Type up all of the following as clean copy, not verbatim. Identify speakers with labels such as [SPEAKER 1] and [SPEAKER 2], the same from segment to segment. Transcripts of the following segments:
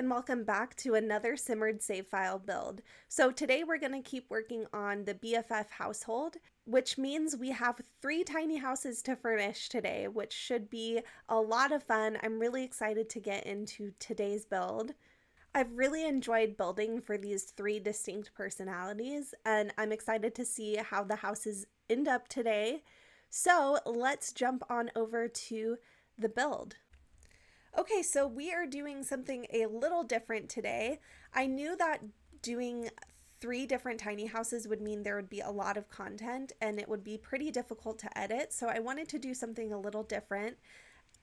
[SPEAKER 1] and welcome back to another Simmered save file build. So today we're going to keep working on the BFF household, which means we have 3 tiny houses to furnish today, which should be a lot of fun. I'm really excited to get into today's build. I've really enjoyed building for these 3 distinct personalities, and I'm excited to see how the houses end up today. So let's jump on over to the build. Okay, so we are doing something a little different today. I knew that doing 3 different tiny houses would mean there would be a lot of content and it would be pretty difficult to edit, so I wanted to do something a little different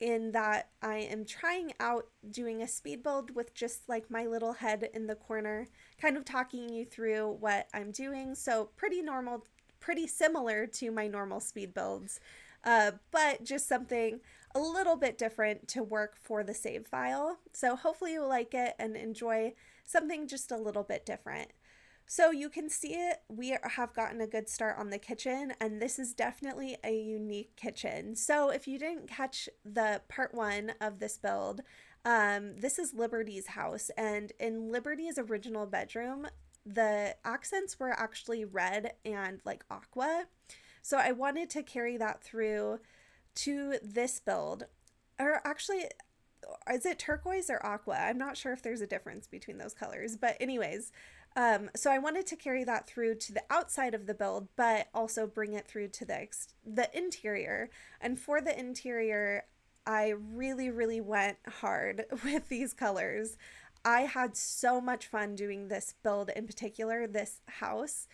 [SPEAKER 1] in that I am trying out doing a speed build with just like my little head in the corner, kind of talking you through what I'm doing. So pretty normal, pretty similar to my normal speed builds, but just something a little bit different to work for the save file. So hopefully you'll like it and enjoy something just a little bit different. So you can see it, we have gotten a good start on the kitchen, and this is definitely a unique kitchen. So if you didn't catch the part 1 of this build, this is Liberty's house, and in Liberty's original bedroom, the accents were actually red and like aqua. So I wanted to carry that through to this build. Or actually, is it turquoise or aqua? I'm not sure if there's a difference between those colors, but anyways, so I wanted to carry that through to the outside of the build, but also bring it through to the interior. And for the interior, I really went hard with these colors. I had so much fun doing this build, in particular this house.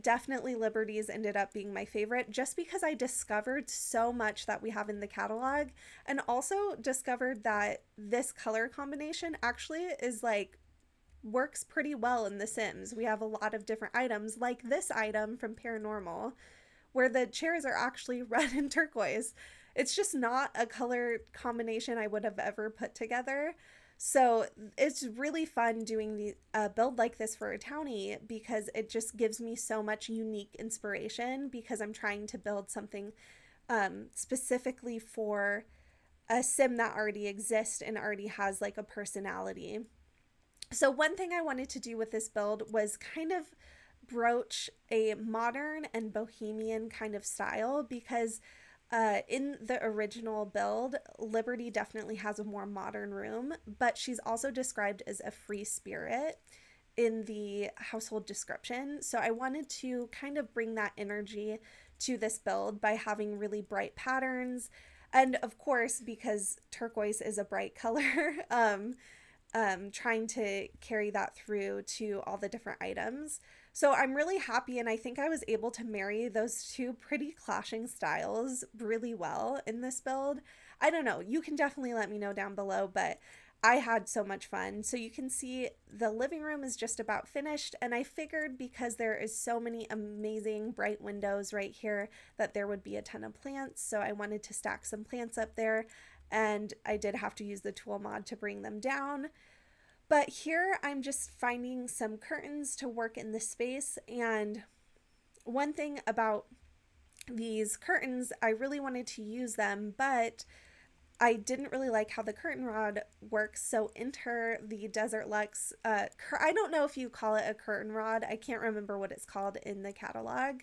[SPEAKER 1] Definitely Liberty's ended up being my favorite just because I discovered so much that we have in the catalog, and also discovered that this color combination actually is like works pretty well in The Sims. We have a lot of different items, like this item from Paranormal, where the chairs are actually red and turquoise. It's just not a color combination I would have ever put together. So it's really fun doing the build like this for a townie because it just gives me so much unique inspiration, because I'm trying to build something specifically for a sim that already exists and already has like a personality. So one thing I wanted to do with this build was kind of broach a modern and bohemian kind of style, because in the original build, Liberty definitely has a more modern room, but she's also described as a free spirit in the household description. So I wanted to kind of bring that energy to this build by having really bright patterns. And of course, because turquoise is a bright color, trying to carry that through to all the different items. So I'm really happy, and I think I was able to marry those 2 pretty clashing styles really well in this build. I don't know, you can definitely let me know down below, but I had so much fun. So you can see the living room is just about finished, and I figured because there is so many amazing bright windows right here that there would be a ton of plants, so I wanted to stack some plants up there, and I did have to use the tool mod to bring them down. But here I'm just finding some curtains to work in the space, and one thing about these curtains, I really wanted to use them, but I didn't really like how the curtain rod works. So enter the Desert Luxe, I don't know if you call it a curtain rod, I can't remember what it's called in the catalog,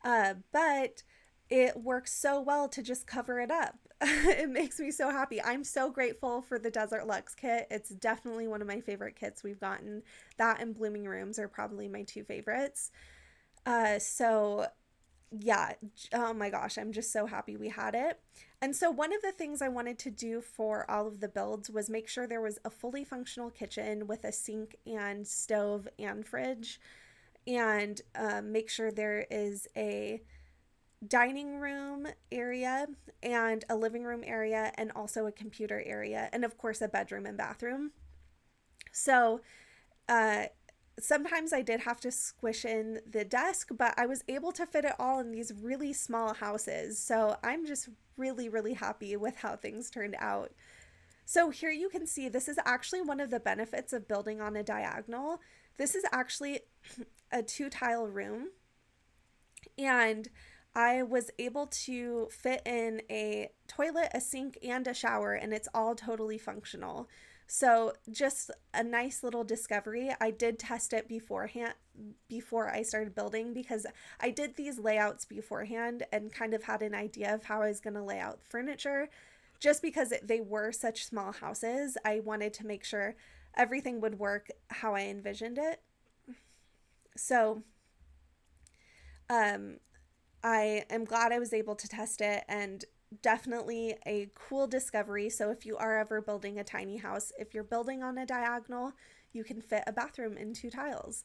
[SPEAKER 1] but it works so well to just cover it up. It makes me so happy. I'm so grateful for the Desert Luxe kit. It's definitely one of my favorite kits we've gotten. That and Blooming Rooms are probably my 2 favorites. So yeah, oh my gosh, I'm just so happy we had it. And so one of the things I wanted to do for all of the builds was make sure there was a fully functional kitchen with a sink and stove and fridge, and make sure there is a dining room area and a living room area and also a computer area, and of course a bedroom and bathroom. So sometimes I did have to squish in the desk, but I was able to fit it all in these really small houses. So I'm just really happy with how things turned out. So here you can see this is actually one of the benefits of building on a diagonal. This is actually a 2-tile room, and I was able to fit in a toilet, a sink, and a shower, and it's all totally functional. So just a nice little discovery. I did test it beforehand before I started building because I did these layouts beforehand and kind of had an idea of how I was going to lay out furniture. Just because they were such small houses, I wanted to make sure everything would work how I envisioned it. So um, I am glad I was able to test it, and definitely a cool discovery. So if you are ever building a tiny house, if you're building on a diagonal, you can fit a bathroom in 2 tiles.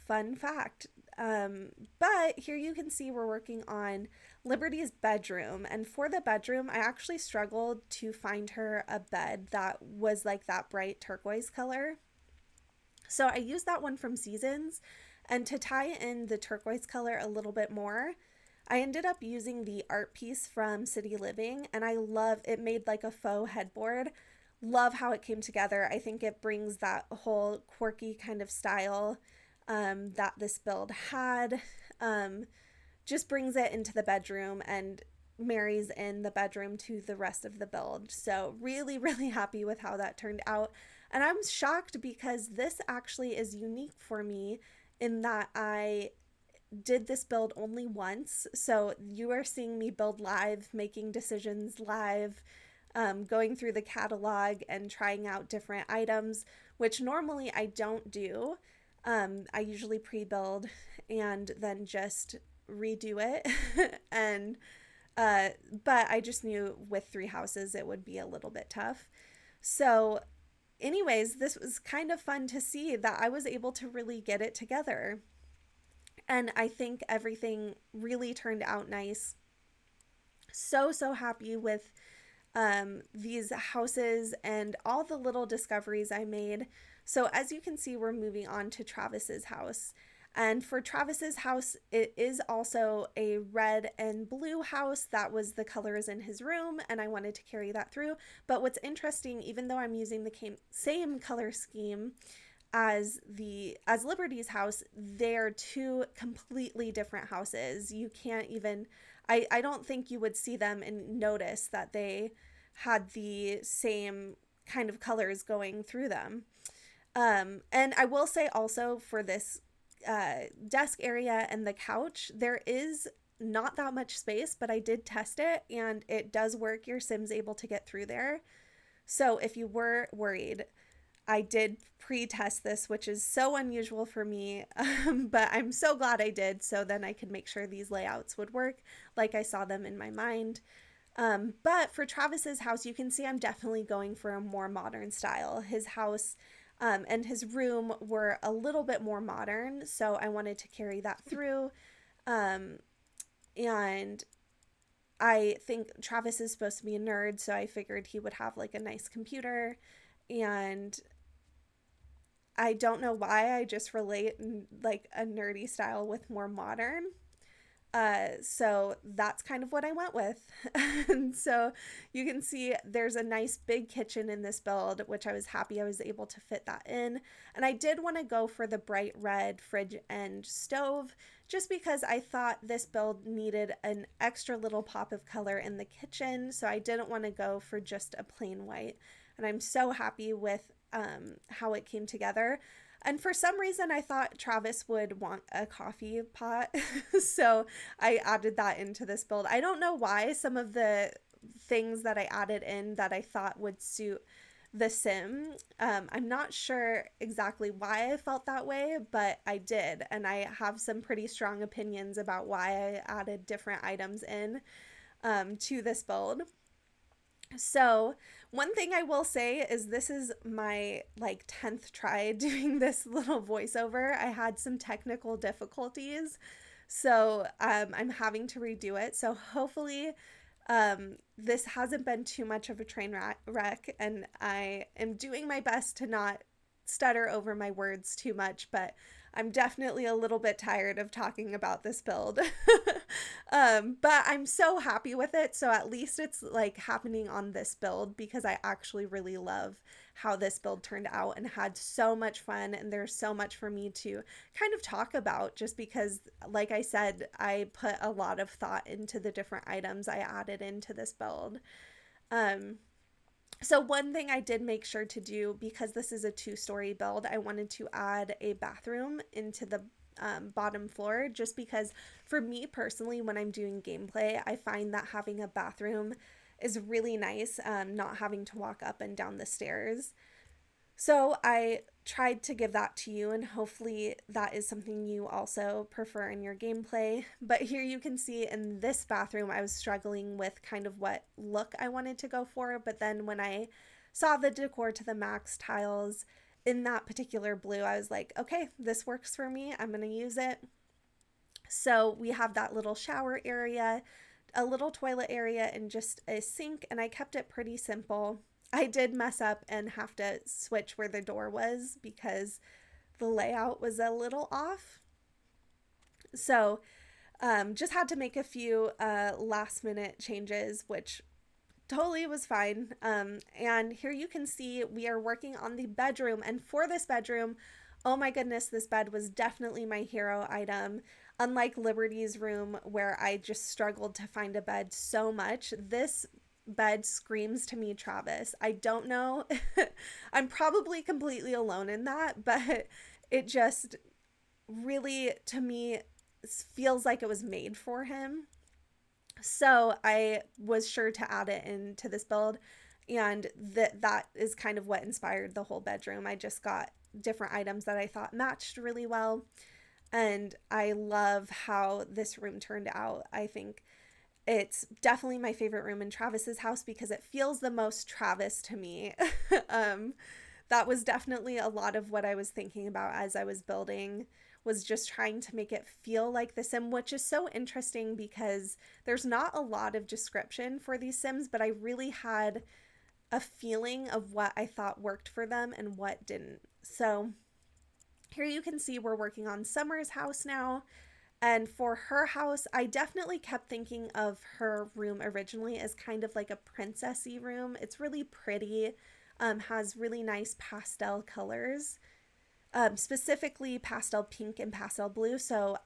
[SPEAKER 1] Fun fact. But here you can see we're working on Liberty's bedroom. And for the bedroom, I actually struggled to find her a bed that was like that bright turquoise color. So I used that one from Seasons. And to tie in the turquoise color a little bit more, I ended up using the art piece from City Living, and I love it. Made like a faux headboard. Love how it came together. I think it brings that whole quirky kind of style that this build had. Just brings it into the bedroom and marries in the bedroom to the rest of the build. So really, really happy with how that turned out. And I'm shocked because this actually is unique for me in that I did this build only once. So you are seeing me build live, making decisions live, going through the catalog and trying out different items, which normally I don't do. I usually pre-build and then just redo it. and but I just knew with 3 houses it would be a little bit tough. So anyways, this was kind of fun to see that I was able to really get it together. And I think everything really turned out nice. So, so happy with these houses and all the little discoveries I made. So as you can see, we're moving on to Travis's house. And for Travis's house, it is also a red and blue house. That was the colors in his room, and I wanted to carry that through. But what's interesting, even though I'm using the same color scheme as Liberty's house, they're 2 completely different houses. You can't even, I don't think you would see them and notice that they had the same kind of colors going through them. And I will say also for this desk area and the couch, there is not that much space, but I did test it and it does work. Your Sim's able to get through there. So if you were worried, I did pre-test this, which is so unusual for me, but I'm so glad I did, so then I could make sure these layouts would work like I saw them in my mind. But for Travis's house, you can see I'm definitely going for a more modern style. His house and his room were a little bit more modern, so I wanted to carry that through. And I think Travis is supposed to be a nerd, so I figured he would have like a nice computer. And I don't know why I just relate like a nerdy style with more modern. So that's kind of what I went with. And so you can see there's a nice big kitchen in this build, which I was happy I was able to fit that in. And I did want to go for the bright red fridge and stove just because I thought this build needed an extra little pop of color in the kitchen. So I didn't want to go for just a plain white. And I'm so happy with how it came together. And for some reason, I thought Travis would want a coffee pot. So I added that into this build. I don't know why some of the things that I added in that I thought would suit the Sim. I'm not sure exactly why I felt that way, but I did. And I have some pretty strong opinions about why I added different items in to this build. So one thing I will say is this is my like 10th try doing this little voiceover. I had some technical difficulties, so I'm having to redo it. So hopefully this hasn't been too much of a train wreck, and I am doing my best to not stutter over my words too much, but I'm definitely a little bit tired of talking about this build. But I'm so happy with it. So at least it's like happening on this build because I actually really love how this build turned out and had so much fun. And there's so much for me to kind of talk about just because, like I said, I put a lot of thought into the different items I added into this build. So one thing I did make sure to do, because this is a 2-story build, I wanted to add a bathroom into the bottom floor, just because for me personally, when I'm doing gameplay, I find that having a bathroom is really nice, not having to walk up and down the stairs. So I tried to give that to you, and hopefully that is something you also prefer in your gameplay. But here you can see in this bathroom, I was struggling with kind of what look I wanted to go for. But then when I saw the decor to the max tiles in that particular blue, I was like, okay, this works for me. I'm going to use it. So we have that little shower area, a little toilet area, and just a sink. And I kept it pretty simple. I did mess up and have to switch where the door was because the layout was a little off. So just had to make a few last minute changes, which totally was fine. And here you can see we are working on the bedroom. And for this bedroom, oh my goodness, this bed was definitely my hero item. Unlike Liberty's room, where I just struggled to find a bed so much, this bed screams to me Travis. I don't know. I'm probably completely alone in that, but it just really, to me, feels like it was made for him. So I was sure to add it into this build, and that is kind of what inspired the whole bedroom. I just got different items that I thought matched really well, and I love how this room turned out. I think it's definitely my favorite room in Travis's house because it feels the most Travis to me. um, that was definitely a lot of what I was thinking about as I was building, was just trying to make it feel like the sim, which is so interesting because there's not a lot of description for these sims, but I really had a feeling of what I thought worked for them and what didn't. So here you can see we're working on Summer's house now. And for her house, I definitely kept thinking of her room originally as kind of like a princessy room. It's really pretty, has really nice pastel colors, specifically pastel pink and pastel blue. So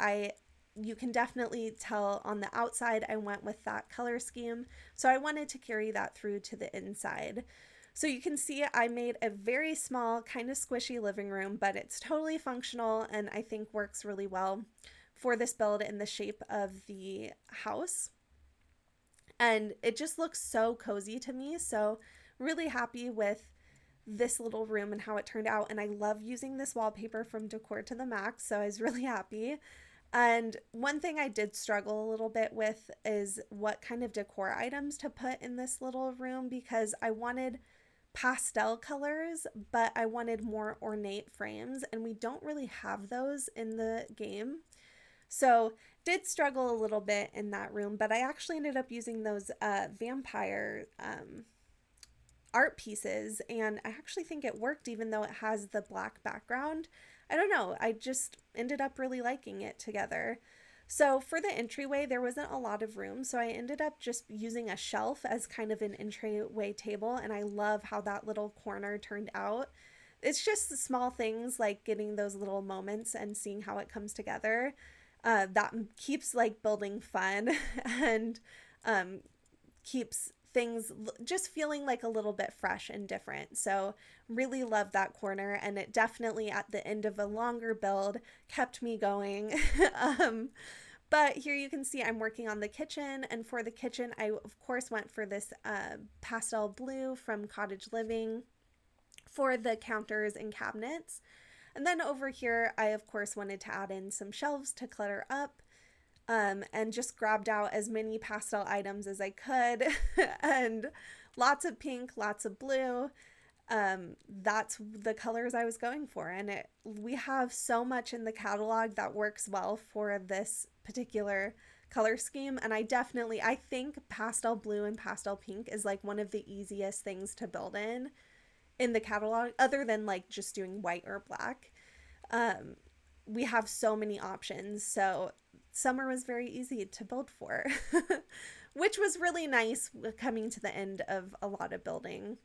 [SPEAKER 1] you can definitely tell on the outside I went with that color scheme. So I wanted to carry that through to the inside. So you can see I made a very small, kind of squishy living room, but it's totally functional and I think works really well for this build in the shape of the house. And it just looks so cozy to me. So really happy with this little room and how it turned out. And I love using this wallpaper from Decor to the Max. So I was really happy. And one thing I did struggle a little bit with is what kind of decor items to put in this little room, because I wanted pastel colors, but I wanted more ornate frames, and we don't really have those in the game. So did struggle a little bit in that room, but I actually ended up using those vampire art pieces, and I actually think it worked even though it has the black background. I don't know, I just ended up really liking it together. So for the entryway, there wasn't a lot of room, so I ended up just using a shelf as kind of an entryway table, and I love how that little corner turned out. It's just the small things like getting those little moments and seeing how it comes together that keeps like building fun and keeps things just feeling like a little bit fresh and different. So really love that corner, and it definitely at the end of a longer build kept me going. But here you can see I'm working on the kitchen, and for the kitchen I of course went for this pastel blue from Cottage Living for the counters and cabinets. And then over here I of course wanted to add in some shelves to clutter up. And just grabbed out as many pastel items as I could and lots of pink, lots of blue. That's the colors I was going for, and we have so much in the catalog that works well for this particular color scheme, and I think pastel blue and pastel pink is like one of the easiest things to build in the catalog, other than like just doing white or black. We have so many options, so summer was very easy to build for, which was really nice coming to the end of a lot of building.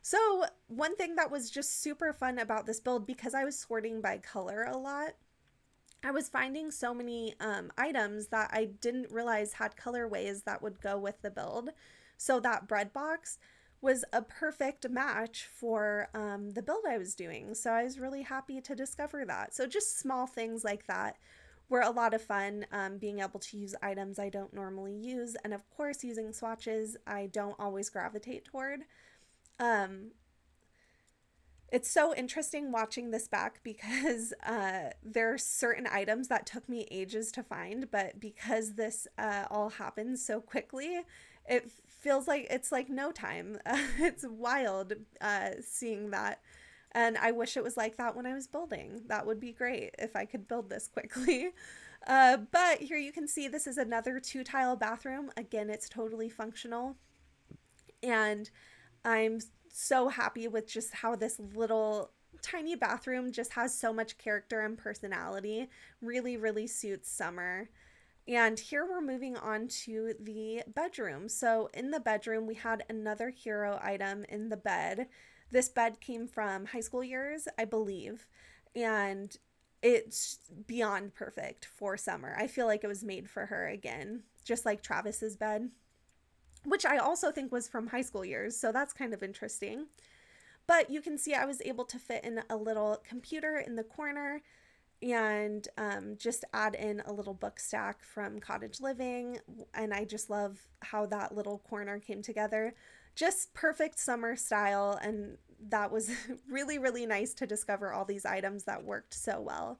[SPEAKER 1] So one thing that was just super fun about this build, because I was sorting by color a lot, I was finding so many items that I didn't realize had colorways that would go with the build. So that bread box was a perfect match for the build I was doing. So I was really happy to discover that. So just small things like that were a lot of fun, being able to use items I don't normally use. And of course, using swatches I don't always gravitate toward. Um, it's so interesting watching this back because there are certain items that took me ages to find, but because this all happened so quickly, it feels like it's like no time. It's wild seeing that. And I wish it was like that when I was building. That would be great if I could build this quickly. But here you can see this is another 2-tile bathroom. Again, it's totally functional. And I'm so happy with just how this little tiny bathroom just has so much character and personality. Really, really suits summer. And here we're moving on to the bedroom. So in the bedroom, we had another hero item in the bed. This bed came from high school years, I believe, and it's beyond perfect for summer. I feel like it was made for her again, just like Travis's bed, which I also think was from high school years. So that's kind of interesting. But you can see I was able to fit in a little computer in the corner and just add in a little book stack from Cottage Living. And I just love how that little corner came together. Just perfect summer style. And that was really, really nice to discover all these items that worked so well.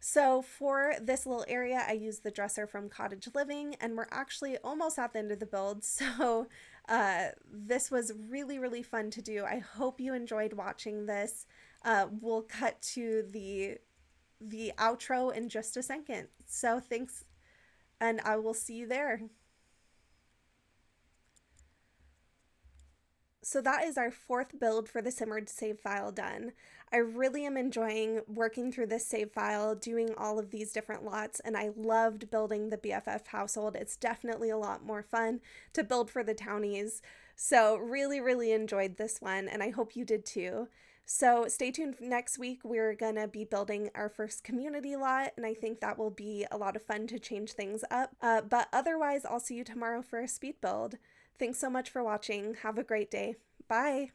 [SPEAKER 1] So for this little area, I used the dresser from Cottage Living, and we're actually almost at the end of the build. So this was really, really fun to do. I hope you enjoyed watching this. We'll cut to the outro in just a second. So thanks, and I will see you there. So that is our 4th build for the Simmered save file done. I really am enjoying working through this save file, doing all of these different lots, and I loved building the BFF household. It's definitely a lot more fun to build for the townies. So really, really enjoyed this one, and I hope you did too. So stay tuned. Next week we're gonna be building our first community lot, and I think that will be a lot of fun to change things up. But otherwise, I'll see you tomorrow for a speed build. Thanks so much for watching. Have a great day. Bye.